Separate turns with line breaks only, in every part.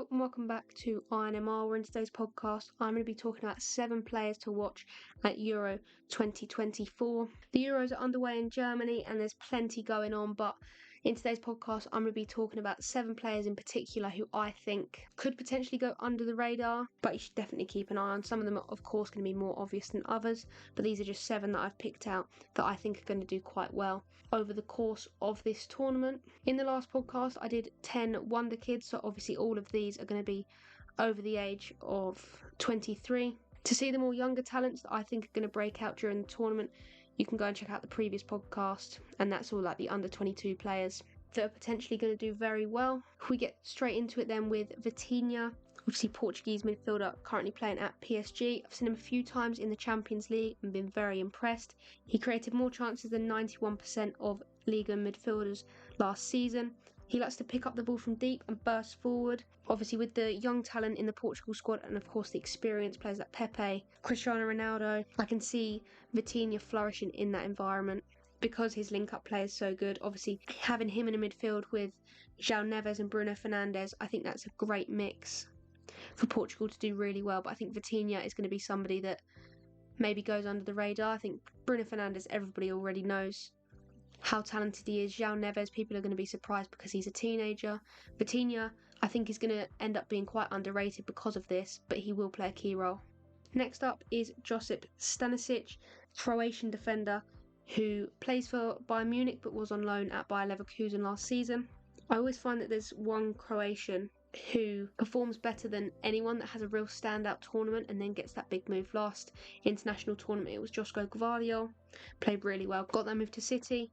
Hello and welcome back to inmr, where in today's podcast I'm going to be talking about 7 players to watch at Euro 2024. The Euros are underway in Germany and there's plenty going on, but in today's podcast I'm going to be talking about 7 players in particular who I think could potentially go under the radar, but you should definitely keep an eye on. Some of them are of course going to be more obvious than others, but these are just 7 that I've picked out that I think are going to do quite well over the course of this tournament. In the last podcast I did 10 wonder kids, so obviously all of these are going to be over the age of 23. To see the more younger talents that I think are going to break out during the tournament, you can go and check out the previous podcast, and that's all like the under 22 players that are potentially going to do very well. If we get straight into it then with Vitinha, obviously Portuguese midfielder currently playing at PSG. I've seen him a few times in the Champions League and been very impressed. He created more chances than 91% of Liga midfielders last season. He likes to pick up the ball from deep and burst forward. Obviously with the young talent in the Portugal squad and of course the experienced players like Pepe, Cristiano Ronaldo, I can see Vitinha flourishing in that environment because his link-up play is so good. Obviously having him in a midfield with João Neves and Bruno Fernandes, I think that's a great mix for Portugal to do really well. But I think Vitinha is going to be somebody that maybe goes under the radar. I think Bruno Fernandes, everybody already knows how talented he is. João Neves, people are going to be surprised because he's a teenager. Vitinha, I think, is going to end up being quite underrated because of this, but he will play a key role. Next up is Josip Stanisic, Croatian defender who plays for Bayern Munich but was on loan at Bayer Leverkusen last season. I always find that there's one Croatian who performs better than anyone that has a real standout tournament and then gets that big move. Last international tournament it was Joško Gvardiol, played really well, got that move to City,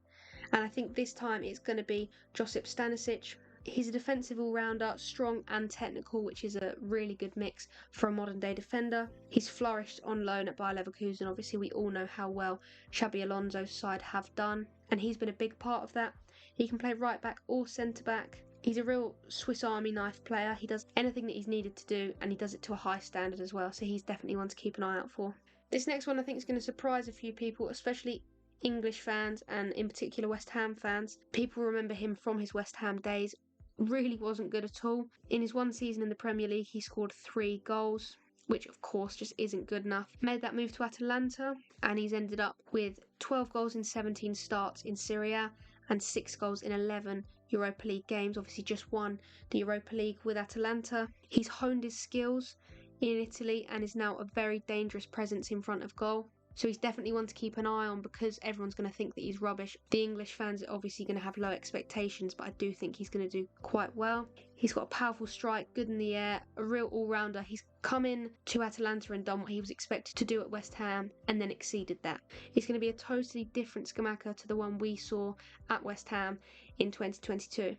and I think this time it's going to be Josip Stanisic. He's a defensive all-rounder, strong and technical, which is a really good mix for a modern-day defender. He's flourished on loan at Bayer Leverkusen. Obviously, we all know how well Xabi Alonso's side have done, and he's been a big part of that. He can play right-back or centre-back. He's a real Swiss Army knife player. He does anything that he's needed to do, and he does it to a high standard as well, so he's definitely one to keep an eye out for. This next one I think is going to surprise a few people, especially English fans and in particular West Ham fans. People remember him from his West Ham days. Really wasn't good at all. In his one season in the Premier League he scored 3 goals, which of course just isn't good enough. Made that move to Atalanta and he's ended up with 12 goals in 17 starts in Serie A and 6 goals in 11 Europa League games. Obviously just won the Europa League with Atalanta. He's honed his skills in Italy and is now a very dangerous presence in front of goal. So he's definitely one to keep an eye on because everyone's going to think that he's rubbish. The English fans are obviously going to have low expectations, but I do think he's going to do quite well. He's got a powerful strike, good in the air, a real all-rounder. He's come in to Atalanta and done what he was expected to do at West Ham and then exceeded that. He's going to be a totally different Scamacca to the one we saw at West Ham in 2022.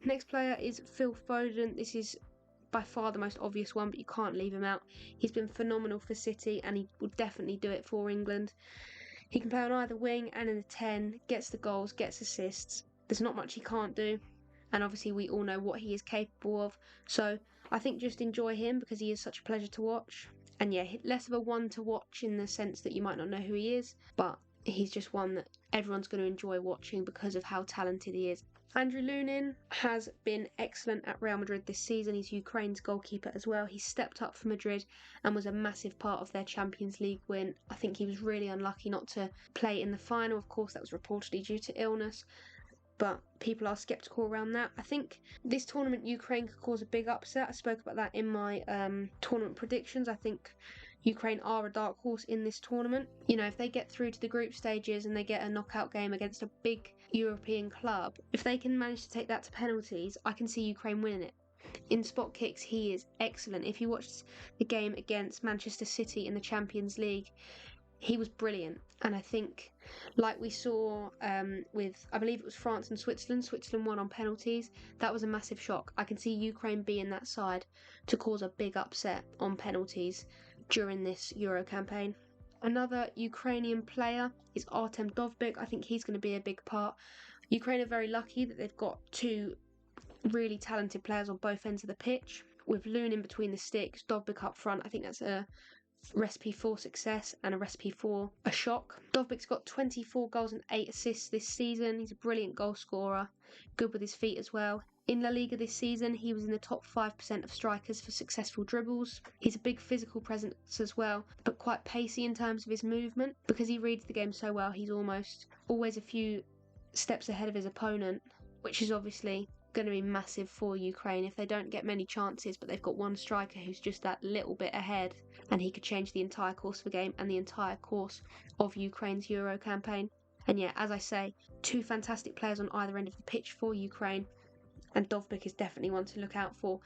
Next player is Phil Foden. This is by far the most obvious one, but you can't leave him out. He's been phenomenal for City and he will definitely do it for England. He can play on either wing and in the 10, gets the goals, gets assists. There's not much he can't do, and obviously we all know what he is capable of, so I think just enjoy him because he is such a pleasure to watch. And yeah, less of a one to watch in the sense that you might not know who he is, but he's just one that everyone's going to enjoy watching because of how talented he is. Andrew Lunin has been excellent at Real Madrid this season. He's Ukraine's goalkeeper as well. He stepped up for Madrid and was a massive part of their Champions League win. I think he was really unlucky not to play in the final. Of course, that was reportedly due to illness, but people are sceptical around that. I think this tournament Ukraine could cause a big upset. I spoke about that in my tournament predictions. I think Ukraine are a dark horse in this tournament. You know, if they get through to the group stages and they get a knockout game against a big European club, if they can manage to take that to penalties, I can see Ukraine winning it. In spot kicks, he is excellent. If you watched the game against Manchester City in the Champions League, he was brilliant. And I think, like we saw with, I believe it was France and Switzerland won on penalties. That was a massive shock. I can see Ukraine being that side to cause a big upset on penalties during this Euro campaign. Another Ukrainian player is Artem Dovbyk. I think he's going to be a big part. Ukraine are very lucky that they've got 2 really talented players on both ends of the pitch. With Lunin between the sticks, Dovbyk up front, I think that's a recipe for success and a recipe for a shock. Dovbyk's got 24 goals and 8 assists this season. He's a brilliant goal scorer, good with his feet as well. In La Liga this season, he was in the top 5% of strikers for successful dribbles. He's a big physical presence as well, but quite pacey in terms of his movement. Because he reads the game so well, he's almost always a few steps ahead of his opponent, which is obviously going to be massive for Ukraine if they don't get many chances, but they've got one striker who's just that little bit ahead, and he could change the entire course of the game and the entire course of Ukraine's Euro campaign. And yeah, as I say, two fantastic players on either end of the pitch for Ukraine, and Dovbyk is definitely one to look out for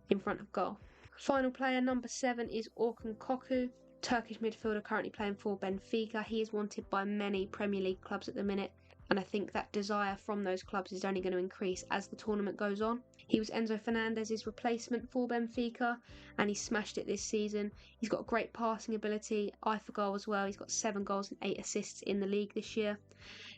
in front of goal. Final player, number 7, is Orkun Koku, Turkish midfielder currently playing for Benfica. He is wanted by many Premier League clubs at the minute, and I think that desire from those clubs is only going to increase as the tournament goes on. He was Enzo Fernandez's replacement for Benfica, and he smashed it this season. He's got great passing ability, eye for goal as well. He's got 7 goals and 8 assists in the league this year.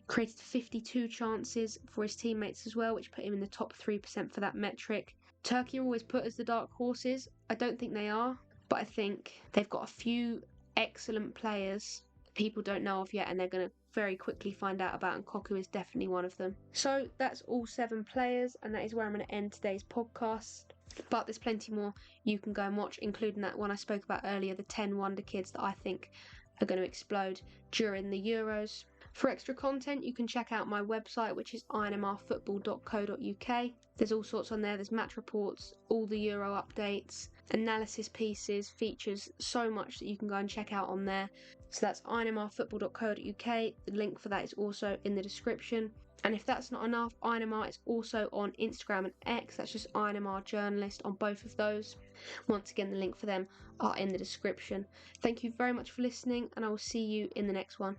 Created 52 chances for his teammates as well, which put him in the top 3% for that metric. Turkey are always put as the dark horses. I don't think they are, but I think they've got a few excellent players people don't know of yet, and they're going to very quickly find out about, and Koku is definitely one of them. So that's all 7 players, and that is where I'm going to end today's podcast. But there's plenty more you can go and watch, including that one I spoke about earlier, the 10 wonder kids that I think are going to explode during the Euros. For extra content, you can check out my website, which is inmr.journalist.co.uk. There's all sorts on there. There's match reports, all the Euro updates, analysis pieces, features, so much that you can go and check out on there. So that's inmr.football.co.uk. The link for that is also in the description. And if that's not enough, INMR is also on Instagram and X. That's just inmr.journalist on both of those. Once again, the link for them are in the description. Thank you very much for listening, and I will see you in the next one.